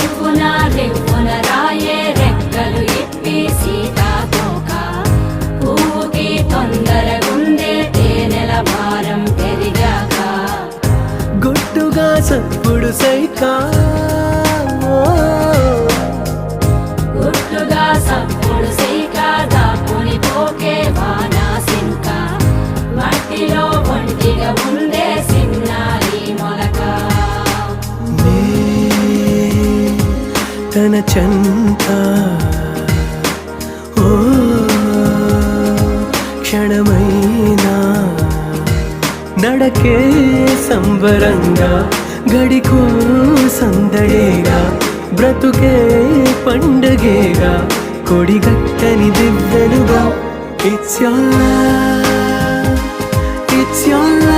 రివ్వున రివ్వున రాయే రెక్కలు ఇప్పి సీతాకోక పువ్వుకి తొందరగుందే తేనెల భారం పెరిగాక గుట్టుగా సప్పుడు సైకా గుట్టుగా సప్పుడు సైక దాపుని పోకే వానా సింక మట్టిలో ఒంటిగా ఉందే సిన్నారి మొలక తన చెంత ఓ క్షణమైనా నడకే సంబరంగా గడికో సందడేగా బ్రతుకే పండగేగా కొడిగట్టని దివ్వెనుగా ఇట్స్ your love